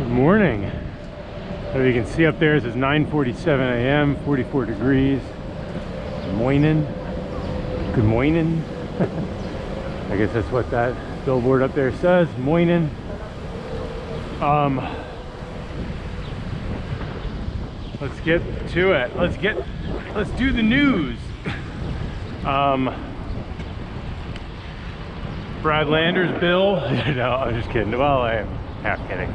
Good morning. So you can see up there it says 9:47 a.m., 44 degrees. Good morning. Good morning. I guess that's what that billboard up there says. Morning. Let's get to it. Let's do the news. Brad Lander's bill. No, I'm just kidding. Well, I am half kidding.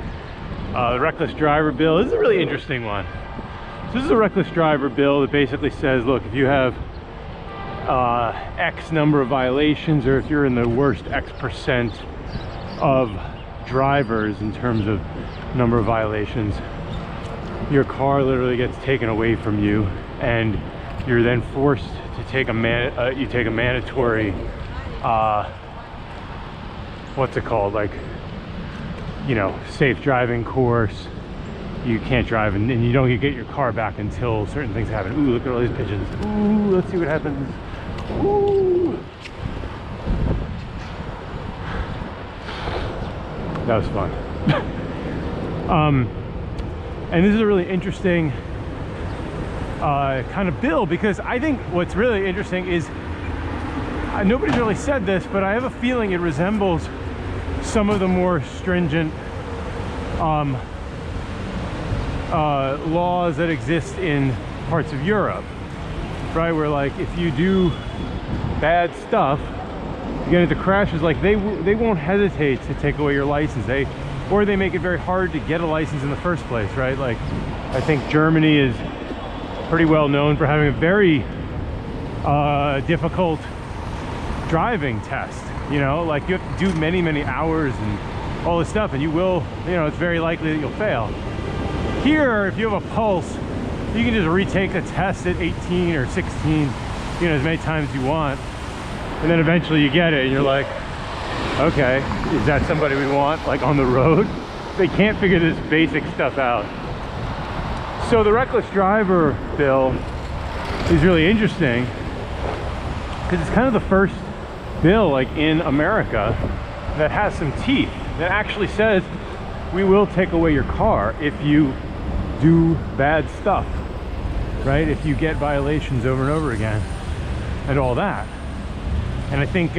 The reckless driver bill. This is a really interesting one. So this is a reckless driver bill that basically says, look, if you have X number of violations, or if you're in the worst X% of drivers in terms of number of violations, your car literally gets taken away from you, and you're then forced to take a mandatory what's it called, like, you know, safe driving course. You can't drive, and you don't get your car back until certain things happen. Ooh, look at all these pigeons. Ooh, let's see what happens. Ooh. That was fun. And this is a really interesting kind of bill, because I think what's really interesting is nobody's really said this, but I have a feeling it resembles some of the more stringent laws that exist in parts of Europe, right? Where, like, if you do bad stuff, you get into crashes, like they won't hesitate to take away your license. Or they make it very hard to get a license in the first place, right? Like, I think Germany is pretty well known for having a very difficult driving test. You know, like, you have to do many hours and all this stuff, and you will, you know, it's very likely that you'll fail. Here, if you have a pulse, you can just retake a test at 18 or 16, you know, as many times as you want, and then eventually you get it, and you're like, okay, is that somebody we want, like, on the road? They can't figure this basic stuff out. So the reckless driver bill is really interesting, because it's kind of the first bill, like, in America that has some teeth, that actually says we will take away your car if you do bad stuff, right? If you get violations over and over again and all that. And I think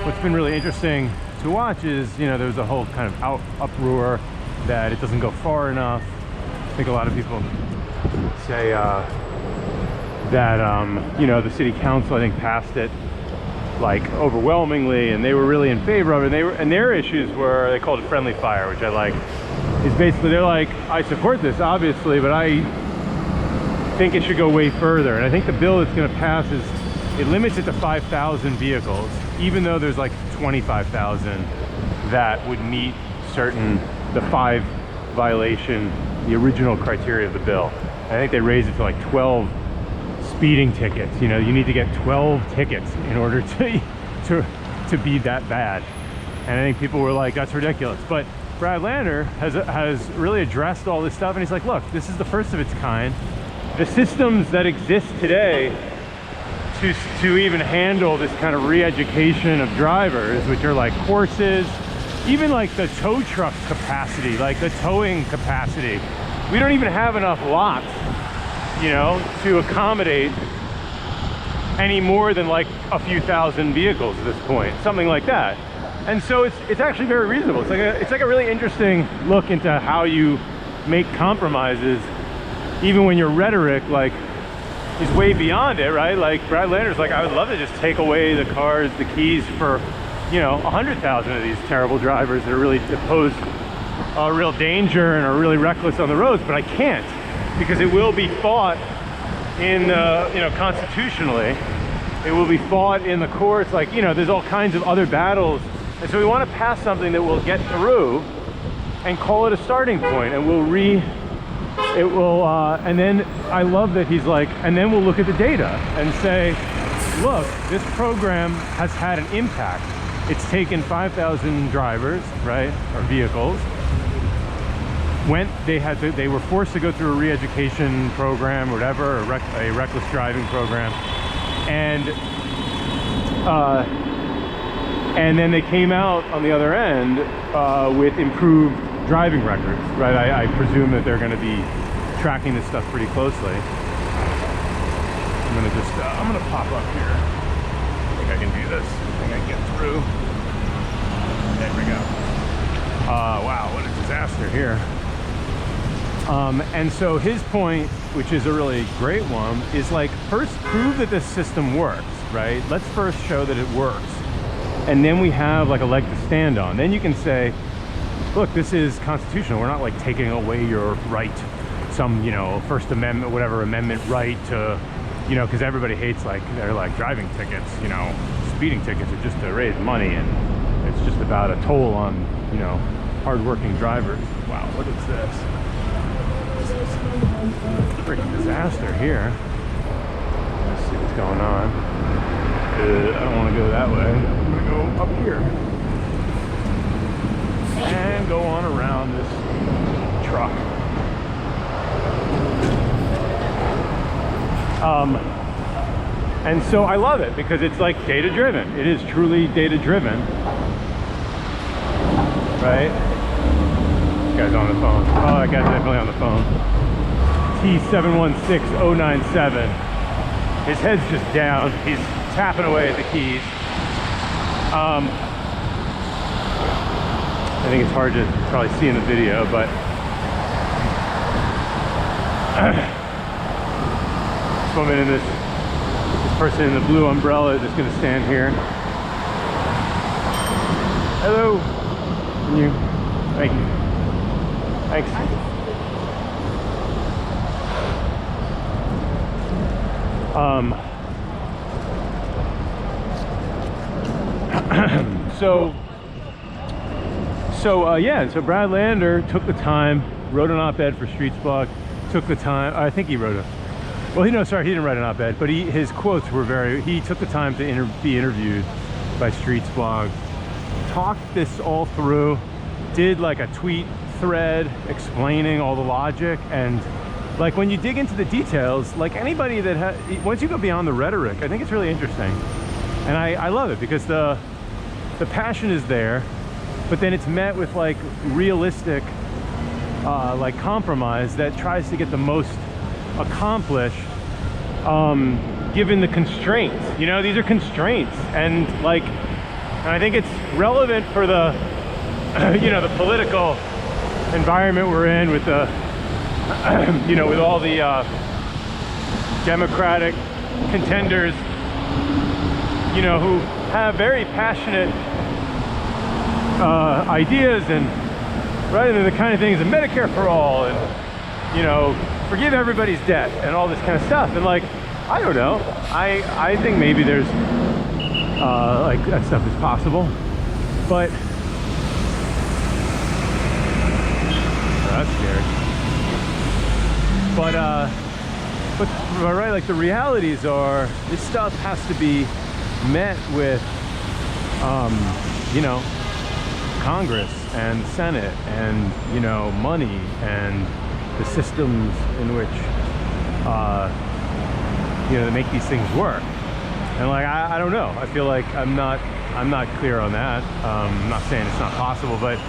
what's been really interesting to watch is, you know, there's a whole kind of uproar that it doesn't go far enough. I think a lot of people say that you know, the city council, I think, passed it like overwhelmingly, and they were really in favor of it. And their issues were, they called it friendly fire, which I like. Is basically, they're like, I support this obviously, but I think it should go way further. And I think the bill that's going to pass is, it limits it to 5,000 vehicles, even though there's like 25,000 that would meet the 5 violation, the original criteria of the bill. And I think they raised it to like 12 speeding tickets. You know, you need to get 12 tickets in order to be that bad. And I think people were like, that's ridiculous. But Brad Lander has really addressed all this stuff, and he's like, look, this is the first of its kind. The systems that exist today to even handle this kind of re-education of drivers, which are like courses, even like the tow truck capacity, like the towing capacity. We don't even have enough lots, you know, to accommodate any more than like a few thousand vehicles at this point, something like that. And so it's actually very reasonable. It's like a really interesting look into how you make compromises, even when your rhetoric, like, is way beyond it, right? Like, Brad Lander's like, I would love to just take away the cars, the keys for, you know, 100,000 of these terrible drivers that are really pose a real danger and are really reckless on the roads, but I can't, because it will be fought in, you know, constitutionally. It will be fought in the courts. Like, you know, there's all kinds of other battles. And so we want to pass something that will get through and call it a starting point, and and then I love that he's like, and then we'll look at the data and say, look, this program has had an impact. It's taken 5,000 drivers, right, or vehicles. They were forced to go through a re-education program or whatever, a reckless driving program, and And then they came out on the other end with improved driving records, right? I presume that they're going to be tracking this stuff pretty closely. I'm going to just, I'm going to pop up here. I think I can do this. I think I can get through. There we go. Wow, what a disaster here. And so his point, which is a really great one, is like, first prove that this system works, right? Let's first show that it works. And then we have like a leg to stand on. Then you can say, look, this is constitutional. We're not like taking away your right, some, you know, First Amendment, whatever amendment right to, you know, because everybody hates, like, they're like driving tickets, you know, speeding tickets are just to raise money, and it's just about a toll on, you know, hardworking drivers. Wow, what is this? Freaking disaster here. Let's see what's going on. I don't want to go that way. I'm going to go up here and go on around this truck. And so I love it because it's like data driven. It is truly data driven, right? This guy's on the phone. Oh, that guy's definitely on the phone. T716097. His head's just down. He's tapping away at the keys. I think it's hard to probably see in the video, but this woman in this person in the blue umbrella is just going to stand here. Hello. Can you? Thank you. Thanks. Yeah, so Brad Lander took the time, wrote an op-ed for Streetsblog, took the time, I think he wrote a, well, he didn't write an op-ed, but his quotes were he took the time to be interviewed by Streetsblog, talked this all through, did like a tweet thread explaining all the logic, and like when you dig into the details, like anybody that once you go beyond the rhetoric, I think it's really interesting. And I love it because the passion is there, but then it's met with like realistic like compromise that tries to get the most accomplished given the constraints. You know, these are constraints, and like, and I think it's relevant for the you know, the political environment we're in with the you know, with all the Democratic contenders, you know, who have very passionate ideas, and right, and the kind of things, and Medicare for all, and, you know, forgive everybody's debt, and all this kind of stuff. And like, I don't know, I think maybe there's like that stuff is possible, but that's scary. But right, like the realities are, this stuff has to be met with you know, Congress and Senate, and, you know, money, and the systems in which you know, to make these things work. And like, I don't know, I feel like I'm not clear on that. I'm not saying it's not possible, but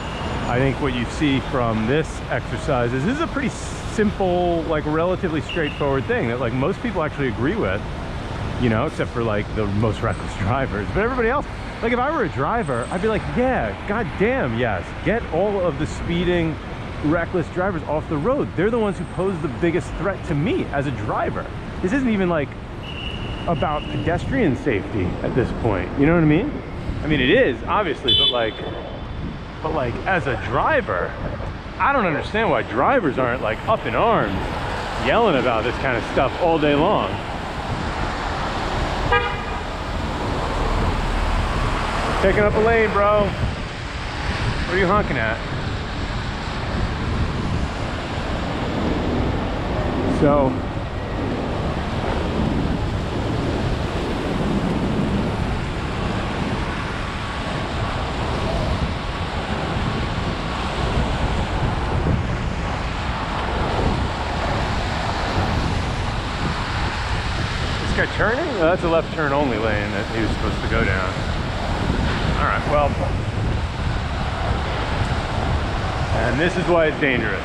I think what you see from this exercise is this is a pretty simple, like relatively straightforward thing that like most people actually agree with, you know, except for like the most reckless drivers. But everybody else, like if I were a driver, I'd be like, yeah, goddamn, yes, get all of the speeding, reckless drivers off the road. They're the ones who pose the biggest threat to me as a driver. This isn't even like about pedestrian safety at this point, you know what I mean? I mean, it is, obviously, but like as a driver, I don't understand why drivers aren't like up in arms yelling about this kind of stuff all day long. Taking up a lane, bro. What are you honking at? So this guy turning? Oh, that's a left turn only lane that he was supposed to go down. All right, well, and this is why it's dangerous,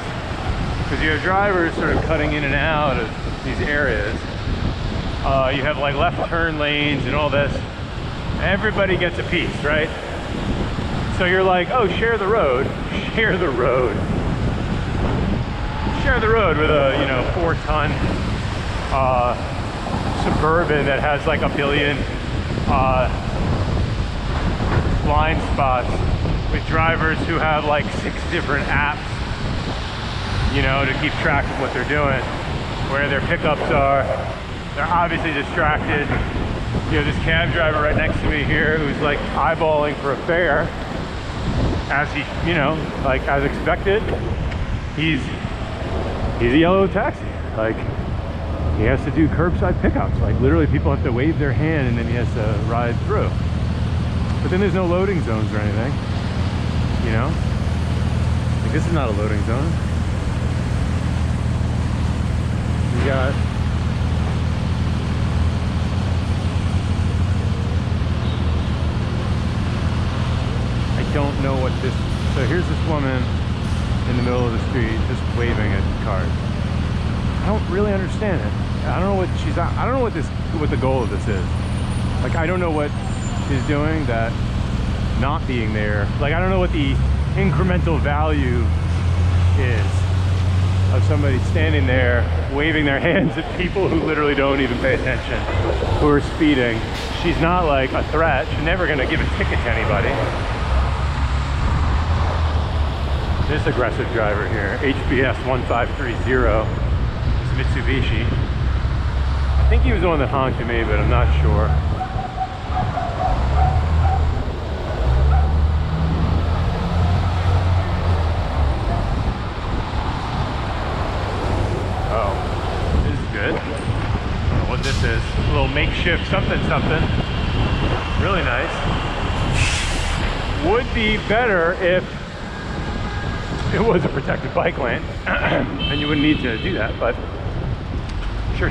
because you have drivers sort of cutting in and out of these areas. You have like left turn lanes and all this. Everybody gets a piece, right? So you're like, oh, share the road, share the road. Share the road with a, you know, 4-ton Suburban that has like a billion blind spots with drivers who have like 6 different apps, you know, to keep track of what they're doing, where their pickups are. They're obviously distracted. You know, this cab driver right next to me here who's like eyeballing for a fare, as he, you know, like as expected, he's a yellow taxi. Like, he has to do curbside pickups. Like, literally people have to wave their hand and then he has to ride through. But then there's no loading zones or anything, you know? Like, this is not a loading zone. You got I don't know what this, so here's this woman in the middle of the street just waving at cars. I don't really understand it. I don't know what she's, I don't know what the goal of this is. Like, I don't know what she's doing that not being there. Like, I don't know what the incremental value is of somebody standing there waving their hands at people who literally don't even pay attention, who are speeding. She's not like a threat. She's never gonna give a ticket to anybody. This aggressive driver here, HBS 1530, this Mitsubishi. I think he was the one that honked at me, but I'm not sure. Oh, this is good. I don't know what this is. A little makeshift something. Really nice. Would be better if it was a protected bike lane, and you wouldn't need to do that, but sure.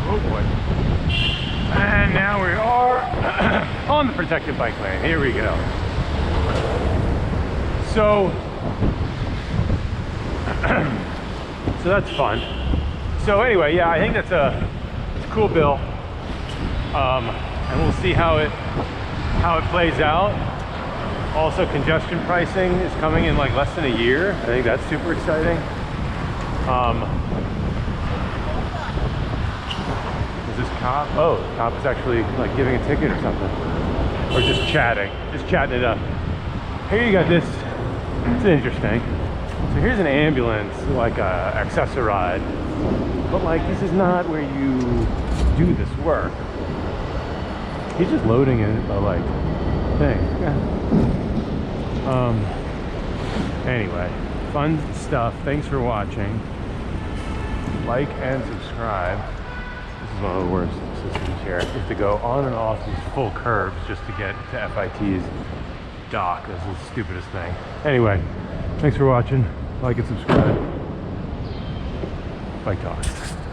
Oh boy. And now we are on the protected bike lane. Here we go. So that's fun. So anyway, yeah, I think it's a cool bill. And we'll see how it plays out. Also, congestion pricing is coming in like less than a year. I think that's super exciting. Is this cop? Oh, the cop is actually like giving a ticket or something, or just chatting it up. Here you got this. It's interesting. So here's an ambulance, like a accessoride, but like this is not where you do this work. He's just loading a like thing. Anyway, fun stuff. Thanks for watching. Like and subscribe. This is one of the worst systems here. You have to go on and off these full curves just to get to FIT's dock. This is the stupidest thing. Anyway, thanks for watching. Like and subscribe. Bike Talk.